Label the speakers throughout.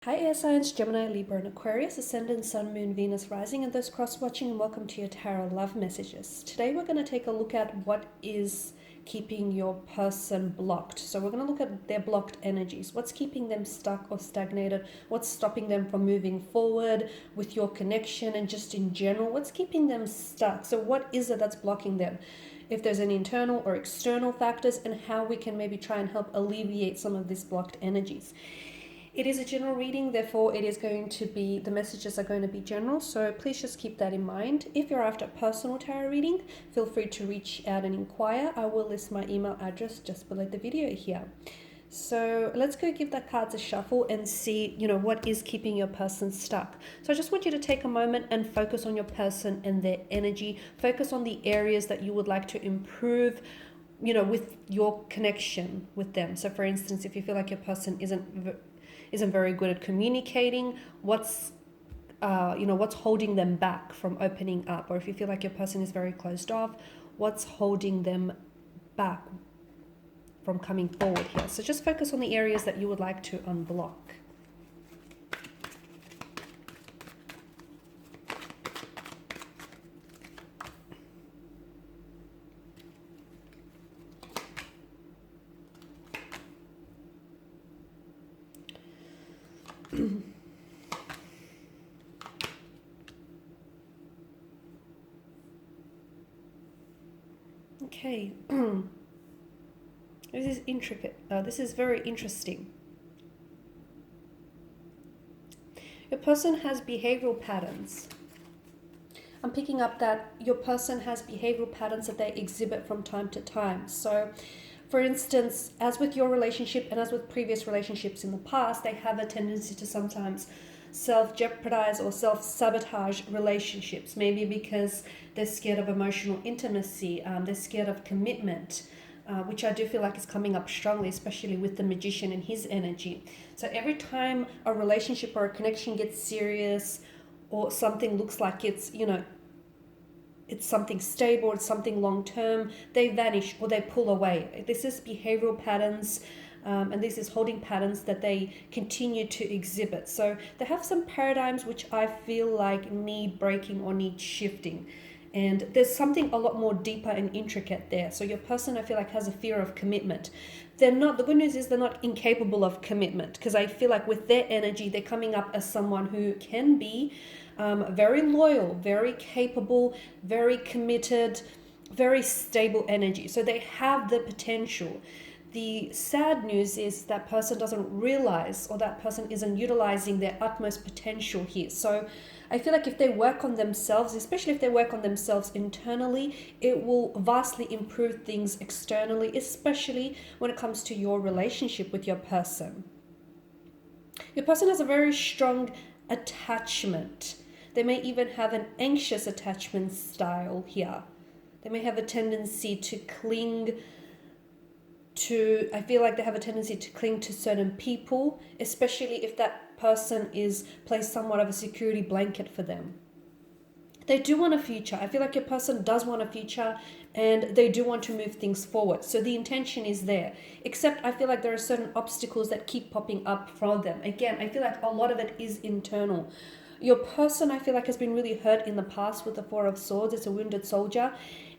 Speaker 1: Hi air signs, Gemini, Libra and Aquarius, Ascendant, Sun, Moon, Venus, Rising, and those cross-watching, and welcome to your Tarot Love Messages. Today we're going to take a look at what is keeping your person blocked. So we're going to look at their blocked energies. What's keeping them stuck or stagnated? What's stopping them from moving forward with your connection, and just in general, what's keeping them stuck? So what is it that's blocking them? If there's any internal or external factors, and how we can maybe try and help alleviate some of these blocked energies. It is a general reading, therefore it is going to be, the messages are going to be general, so please just keep that in mind. If you're after a personal tarot reading, feel free to reach out and inquire. I will list my email address just below the video here. So let's go give the cards a shuffle and see, what is keeping your person stuck. So I just want you to take a moment and focus on your person and their energy. Focus on the areas that you would like to improve, with your connection with them. So for instance, if you feel like your person isn't very good at communicating, what's holding them back from opening up? Or if you feel like your person is very closed off, what's holding them back from coming forward here? So just focus on the areas that you would like to unblock. Okay. This is intricate. This is very interesting. Your person has behavioral patterns. I'm picking up that your person has behavioral patterns that they exhibit from time to time. So, for instance, as with your relationship and as with previous relationships in the past, they have a tendency to sometimes self-jeopardize or self-sabotage relationships, maybe because they're scared of emotional intimacy, they're scared of commitment, which I do feel like is coming up strongly, especially with the Magician and his energy. So every time a relationship or a connection gets serious, or something looks like it's something stable, it's something long-term, they vanish or they pull away. This is behavioral patterns, and this is holding patterns that they continue to exhibit. So they have some paradigms which I feel like need breaking or need shifting. And there's something a lot more deeper and intricate there. So your person, I feel like, has a fear of commitment. The good news is they're not incapable of commitment, because I feel like with their energy, they're coming up as someone who can be very loyal, very capable, very committed, very stable energy. So they have the potential. The sad news is that person doesn't realize, or that person isn't utilizing their utmost potential here. So I feel like if they work on themselves, especially if they work on themselves internally, it will vastly improve things externally, especially when it comes to your relationship with your person. Your person has a very strong attachment. They may even have an anxious attachment style here. They may have a tendency to cling to, I feel like they have a tendency to cling to certain people, especially if that person is placed somewhat of a security blanket for them. They do want a future. I feel like your person does want a future, and they do want to move things forward. So the intention is there, except I feel like there are certain obstacles that keep popping up from them. Again, I feel like a lot of it is internal. Your person, I feel like, has been really hurt in the past with the Four of Swords. It's a wounded soldier.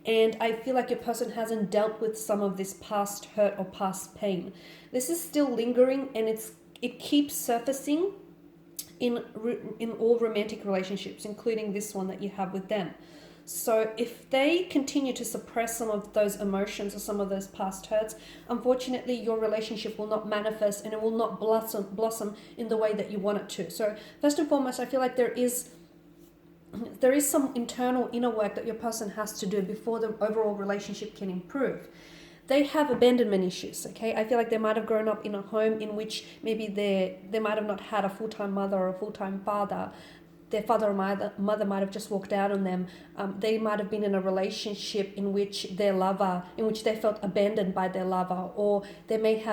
Speaker 1: And I feel like your person hasn't dealt with some of this past hurt or past pain. This is still lingering, and it keeps surfacing in all romantic relationships, including this one that you have with them. So if they continue to suppress some of those emotions or some of those past hurts, unfortunately your relationship will not manifest, and it will not blossom in the way that you want it to. So first and foremost, I feel like there is some internal inner work that your person has to do before the overall relationship can improve. They have abandonment issues, okay? I feel like they might have grown up in a home in which maybe they might have not had a full-time mother or a full-time father. Their father or mother might have just walked out on them. They might have been in a relationship in which they felt abandoned by their lover, or they may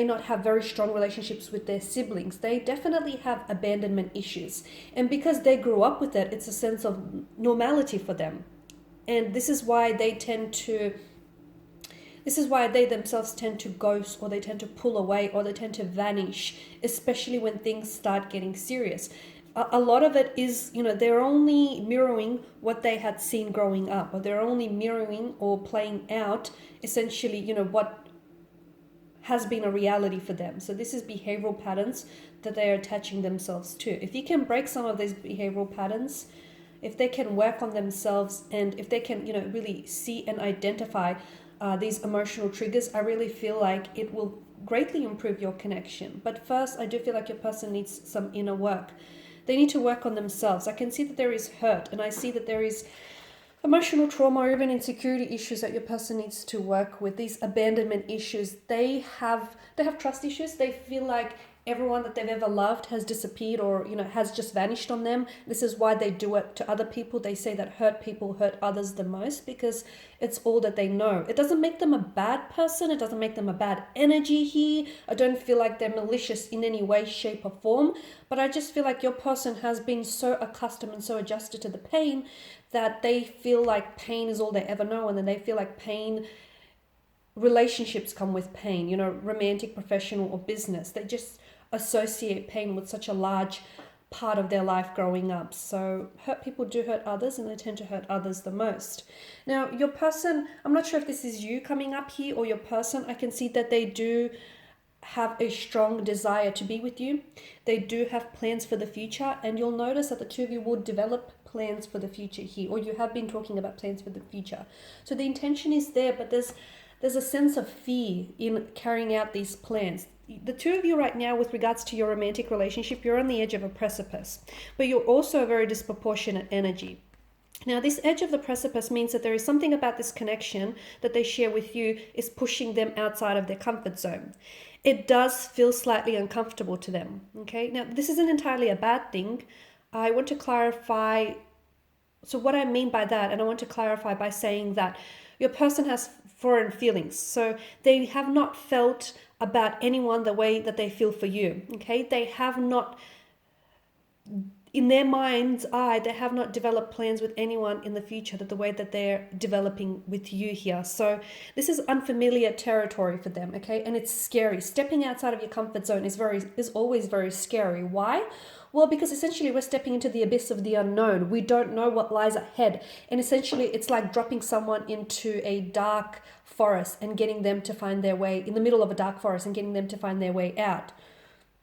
Speaker 1: not have very strong relationships with their siblings. They definitely have abandonment issues. And because they grew up with it, it's a sense of normality for them. And this is why they tend to This is why they themselves tend to ghost, or they tend to pull away, or they tend to vanish, especially when things start getting serious. A lot of it is, they're only mirroring what they had seen growing up, or they're only mirroring or playing out essentially, what has been a reality for them. So this is behavioral patterns that they are attaching themselves to. If you can break some of these behavioral patterns, if they can work on themselves, and if they can, really see and identify these emotional triggers, I really feel like it will greatly improve your connection. But first, I do feel like your person needs some inner work. They need to work on themselves. I can see that there is hurt, and I see that there is emotional trauma or even insecurity issues that your person needs to work with. These abandonment issues, they have trust issues. They feel like everyone that they've ever loved has disappeared, or has just vanished on them. This is why they do it to other people. They say that hurt people hurt others the most, because it's all that they know. It doesn't make them a bad person. It doesn't make them a bad energy here. I don't feel like they're malicious in any way, shape, or form, but I just feel like your person has been so accustomed and so adjusted to the pain that they feel like pain is all they ever know. And then they feel like relationships come with pain, romantic, professional, or business. They just associate pain with such a large part of their life growing up. So hurt people do hurt others, and they tend to hurt others the most. Now, your person, I'm not sure if this is you coming up here or your person. I can see that they do have a strong desire to be with you. They do have plans for the future, and you'll notice that the two of you will develop plans for the future here, or you have been talking about plans for the future. So the intention is there, but there's a sense of fear in carrying out these plans. The two of you right now, with regards to your romantic relationship, you're on the edge of a precipice, but you're also a very disproportionate energy. Now, this edge of the precipice means that there is something about this connection that they share with you is pushing them outside of their comfort zone. It does feel slightly uncomfortable to them, okay? Now, this isn't entirely a bad thing. I want to clarify, so what I mean by that, and I want to clarify by saying that your person has foreign feelings. So they have not felt about anyone the way that they feel for you, okay? They have not, in their mind's eye, they have not developed plans with anyone in the future the way that they're developing with you here. So this is unfamiliar territory for them, okay? And it's scary. Stepping outside of your comfort zone is always very scary. Why? Well, because essentially we're stepping into the abyss of the unknown. We don't know what lies ahead. And essentially it's like dropping someone into a dark forest and getting them to find their way, in the middle of a dark forest, and getting them to find their way out.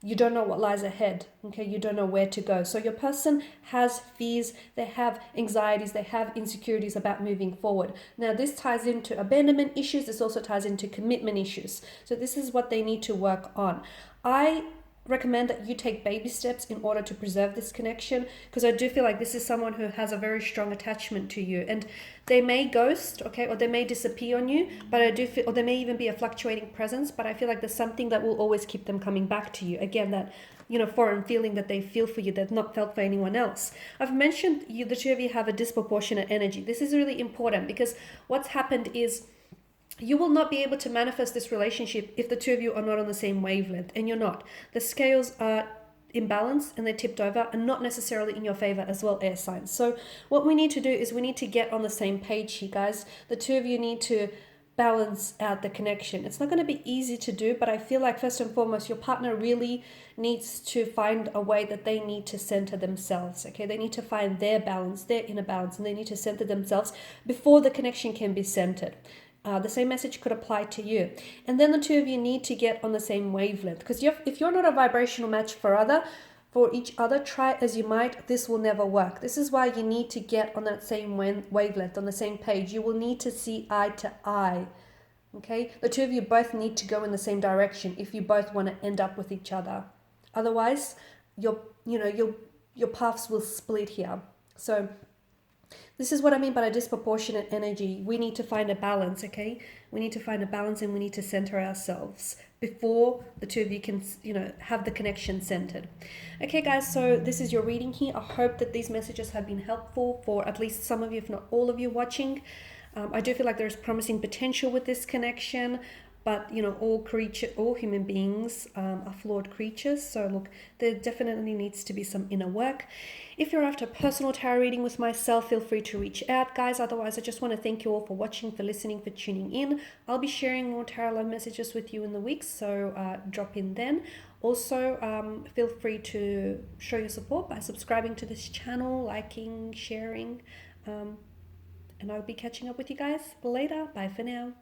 Speaker 1: You don't know what lies ahead, okay? You don't know where to go. So your person has fears, they have anxieties, they have insecurities about moving forward. Now, this ties into abandonment issues. This also ties into commitment issues. So this is what they need to work on. I recommend that you take baby steps in order to preserve this connection, because I do feel like this is someone who has a very strong attachment to you, and they may ghost, okay, or they may disappear on you, but I do feel, or there may even be a fluctuating presence, but I feel like there's something that will always keep them coming back to you. Again, that foreign feeling that they feel for you, they've not felt for anyone else. I've mentioned the two of you have a disproportionate energy. This is really important, because what's happened is you will not be able to manifest this relationship if the two of you are not on the same wavelength, and you're not. The scales are imbalanced and they're tipped over, and not necessarily in your favor as well, air signs. So what we need to do is we need to get on the same page here, guys. The two of you need to balance out the connection. It's not going to be easy to do, but I feel like first and foremost, your partner really needs to find a way that they need to center themselves, okay? They need to find their balance, their inner balance, and they need to center themselves before the connection can be centered. The same message could apply to you. And then the two of you need to get on the same wavelength, because if you're not a vibrational match for each other, try as you might, this will never work. This is why you need to get on that same wavelength, on the same page. You will need to see eye to eye, okay? The two of you both need to go in the same direction if you both want to end up with each other. Otherwise, your paths will split here. So this is what I mean by a disproportionate energy. We need to find a balance, okay? We need to find a balance, and we need to center ourselves before the two of you can, have the connection centered. Okay, guys, so this is your reading here. I hope that these messages have been helpful for at least some of you, if not all of you watching. I do feel like there's promising potential with this connection. But all human beings are flawed creatures. So look, there definitely needs to be some inner work. If you're after a personal tarot reading with myself, feel free to reach out, guys. Otherwise, I just want to thank you all for watching, for listening, for tuning in. I'll be sharing more tarot love messages with you in the week, so drop in then. Also, feel free to show your support by subscribing to this channel, liking, sharing, and I'll be catching up with you guys later. Bye for now.